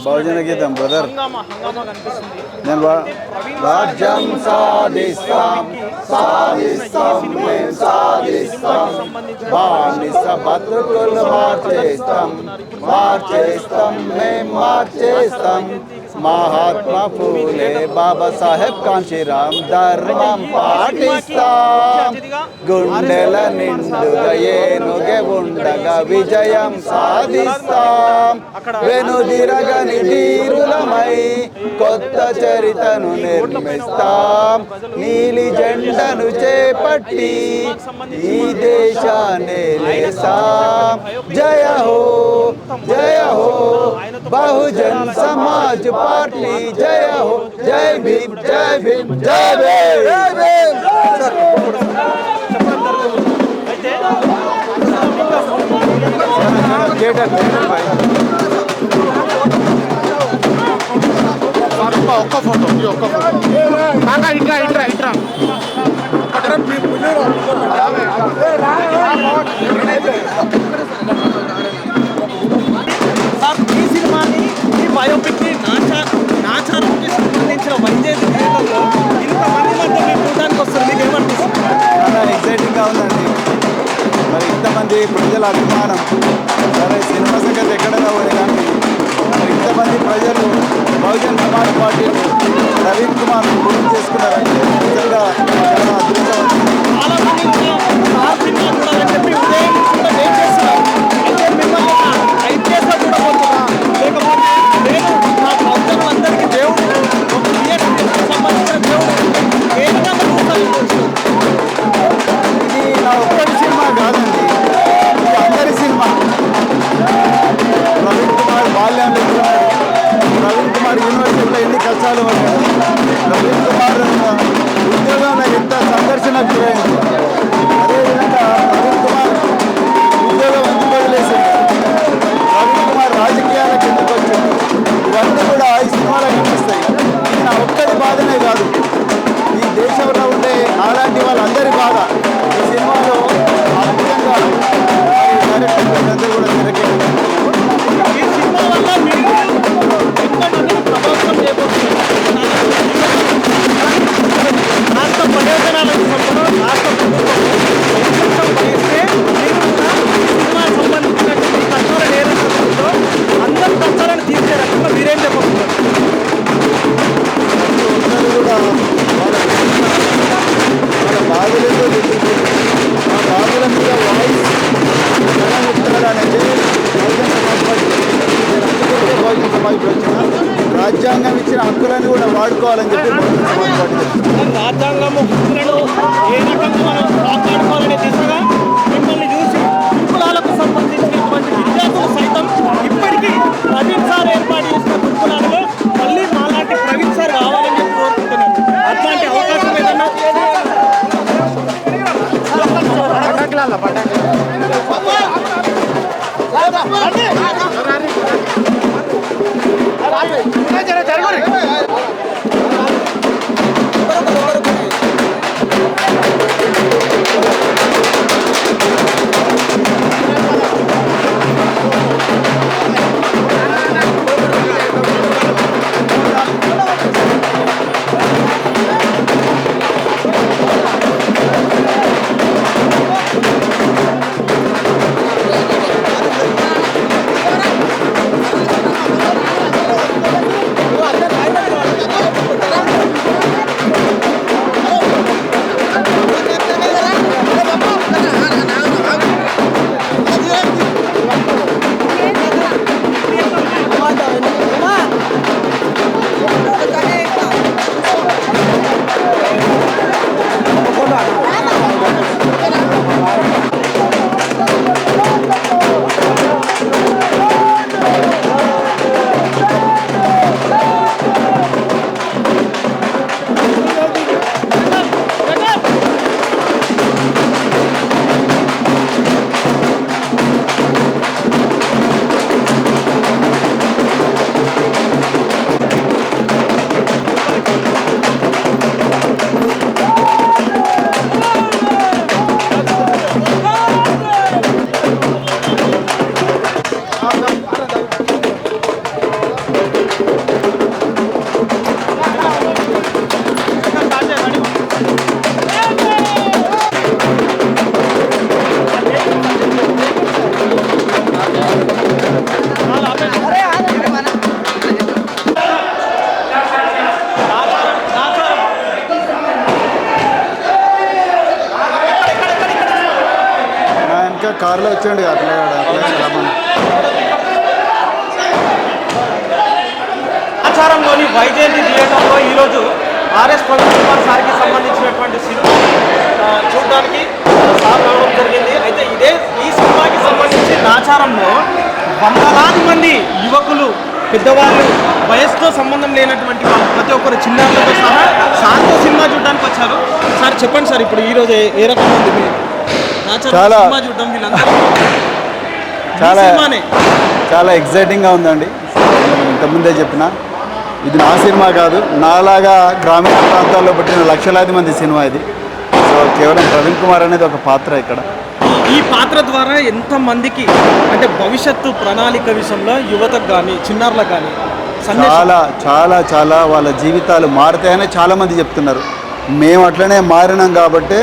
బహుజన గీతం బ్రదర్. రాజ్యం సాధిస్తాం సాధిస్తాం మేము సాధిస్తాం, బానిస బతుకులు మార్చేస్తాం మార్చేస్తాం మేము మార్చేస్తాం. మహాత్మా ఫూలే బాబా సాహెబ్ కాంచీరామ్ ధర్మం పాటిస్తాం, గుండెల నిండుగా ఏనుగే ఉండగా విజయం సాధిస్తాం. వెనుదిరగని ధీరులమై కొత్త చరితను నిర్మిస్తాం, నీలి జెండను చేపట్టి ఈ దేశాన్ని లేస్తాం. జయ హో జయ హో బహుజన్ సమాజ్ పార్టీ, జయ హో జై భీమ్ జై భీమ్ జై భీమ్. ఒక్క ఫోటో ఒక్క ఫోటో ఇట్రా ఇట్రా ఇట్రా ఈ సినిమాని ఈ బయోపిక్ని నాచారానికి సంబంధించిన వైద్యులు ఇంతమంది మధ్య మేము చూడడానికి వస్తుంది, మీకు ఏమనిపిస్తుంది? చాలా ఎక్సైటింగ్గా ఉందండి. మరి ఇంతమంది ప్రజల అభిమానం, సరే సినిమా సంగతి ఎక్కడైనా పోయి కానీ మరి ఇంతమంది ప్రజలు బహుజన్ సమాజ్ పార్టీని అవకాశాలు పడ్డాడు. ప్రవీణ్ కుమార్ ఉద్యోగంలో ఎంత సంఘర్షణకు గురైంది. అదేవిధంగా ప్రవీణ్ కుమార్ ఉద్యోగం ఎందుకు వదిలేసింది, ప్రవీణ్ కుమార్ రాజకీయాలకు ఎందుకు వచ్చింది, ఇవన్నీ కూడా ఈ సినిమాలో కనిపిస్తాయి. ఇది నా ఒక్కడి బాధనే కాదు, ఈ దేశంలో ఉండే నాలాంటి వాళ్ళందరి బాధ ఈ సినిమాలో అద్భుతంగా డైరెక్టర్ కూడా తెరకెక్కింది. ఈ సినిమా వల్ల మీరు ఎంతమందిని ప్రభావితం చేయబోతున్నారు? రాష్ట్ర ప్రయోజనాల విషయంలో రాష్ట్ర ప్రభుత్వం ఎంత చేస్తే మీరు కూడా ఈ సినిమా సంబంధించినటువంటి కఠోర నేరస్తులతో అందరి కష్టాలను తీర్చే రకంగా మీరేం చెప్పబోతున్నారు? అందరూ కూడా వాళ్ళ బాధలతో ఆ బాధల మీద వాయిస్ అనేది బహుజన సమాజ్ పార్టీ. నేను అందుకే బహుజన సమాజ్ పార్టీ వచ్చిన రాజ్యాంగం ఇచ్చిన హక్కులను కూడా వాడుకోవాలని చెప్పి బహుజన సమాజ్ పార్టీ చెప్తున్నాను. రాజ్యాంగము హక్కులను ఏ రకంగా మనం కాపాడుకోవాలనే దిశగా మిమ్మల్ని చూసి గురుకులాలకు సంబంధించినటువంటి విద్యార్థులు సైతం ఇప్పటికీ ప్రవీణ్ సార్ ఏర్పాటు చేసిన గురుకులాలలో మళ్ళీ మాలాంటి ప్రవీణ్ సార్ కావాలని చెప్పి కోరుకుంటున్నాను. అట్లాంటి అవకాశం ఏదన్నా కారులో వచ్చాడు అట్లా ఆచారంలోని వైజయంతి థియేటర్లో ఈరోజు ఆర్ఎస్ ప్రవీణ్ కుమార్ సార్కి సంబంధించినటువంటి సినిమా చూడడానికి సార్ రావడం జరిగింది. అయితే ఈ సినిమాకి సంబంధించి ఆచారంలో వందలాది మంది యువకులు, పెద్దవాళ్ళు, వయసుతో సంబంధం లేనటువంటి వాళ్ళు ప్రతి ఒక్కరు చిన్నారులతో సహా సార్తో సినిమా చూడడానికి వచ్చారు. సార్ చెప్పండి సార్, ఇప్పుడు ఈరోజు ఏ రకంగా ఉంది మీరు చాలా సినిమా చూడడం? వీళ్ళందరూ చాలా ఎగ్జైటింగ్గా ఉందండి. ఇంతకుముందే చెప్పిన ఇది నా సినిమా కాదు, నాలాగా గ్రామీణ ప్రాంతాల్లో పుట్టిన లక్షలాది మంది సినిమా ఇది. సో కేవలం ప్రవీణ్ కుమార్ అనేది ఒక పాత్ర ఇక్కడ. ఈ పాత్ర ద్వారా ఎంతమందికి అంటే భవిష్యత్తు ప్రణాళిక విషయంలో యువతకు కానీ చిన్నారులకు కానీ చాలా చాలా చాలా వాళ్ళ జీవితాలు మారుతాయని చాలామంది చెప్తున్నారు. మేము అట్లనే మారినాం కాబట్టి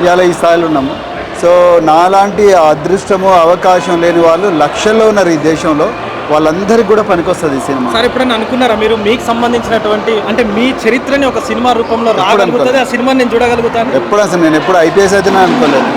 ఇవాళ ఈ స్థాయిలో ఉన్నాము. సో నాలాంటి అదృష్టము అవకాశం లేని వాళ్ళు లక్షల్లో ఉన్నారు ఈ దేశంలో. వాళ్ళందరికీ కూడా పనికొస్తుంది ఈ సినిమా. సార్ ఎప్పుడైనా అనుకున్నారా మీరు మీకు సంబంధించినటువంటి అంటే మీ చరిత్రని ఒక సినిమా రూపంలో రాగలుగుతుంది, ఆ సినిమాని నేను చూడగలుగుతాను? ఎప్పుడు అసలు నేను ఎప్పుడు ఐపీఎస్ అయితేనే అనుకోలేదు.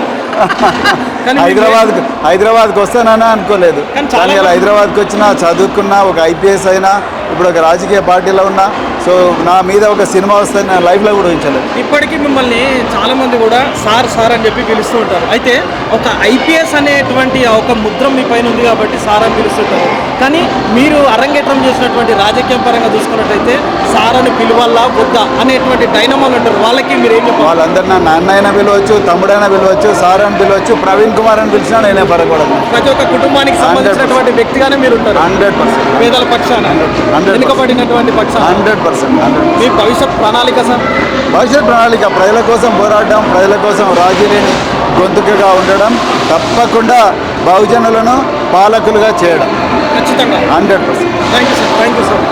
హైదరాబాద్కి వస్తానని అనుకోలేదు. కానీ హైదరాబాద్కి వచ్చినా చదువుకున్నా ఒక ఐపీఎస్ అయినా ఇప్పుడు ఒక రాజకీయ పార్టీలో ఉన్నా. సో నా మీద ఒక సినిమా వస్తే నేను లైఫ్లో కూడా ఊహించలేదు. ఇప్పటికీ మిమ్మల్ని చాలా మంది కూడా సార్ సార్ అని చెప్పి పిలుస్తూ ఉంటారు. అయితే ఒక ఐపీఎస్ అనేటువంటి ఒక ముద్ర మీ పైన ఉంది కాబట్టి సార్ అని పిలుస్తుంటారు. కానీ మీరు అరంగేట్రం చేసినటువంటి రాజకీయం పరంగా చూసుకున్నట్టయితే సార్ అని పిలవాలా వద్దా అనేటువంటి డైనమాలు ఉంటారు. వాళ్ళకి మీరు ఏం చెప్పాలి? వాళ్ళందరూ నా నాన్న అయినా పిలవచ్చు, తమ్ముడైనా పిలవచ్చు, సార్ అని పిలవచ్చు, ప్రవీణ్ కుమార్ అని పిలిచినా నేనే పరగకూడదు. ప్రతి ఒక్క కుటుంబానికి సంబంధించినటువంటి వ్యక్తిగానే మీరు ఉంటారు. 100%. పేదల పక్షాన, 100%. వెనుకబడినటువంటి పక్షాన 100%. మీ భవిష్యత్ ప్రణాళిక సార్? భవిష్యత్ ప్రణాళిక ప్రజల కోసం పోరాడడం, ప్రజల కోసం రాజీ లేని గొంతుకగా ఉండడం, తప్పకుండా బహుజనులను పాలకులుగా చేయడం. ఖచ్చితంగా. 100%. Thank you sir.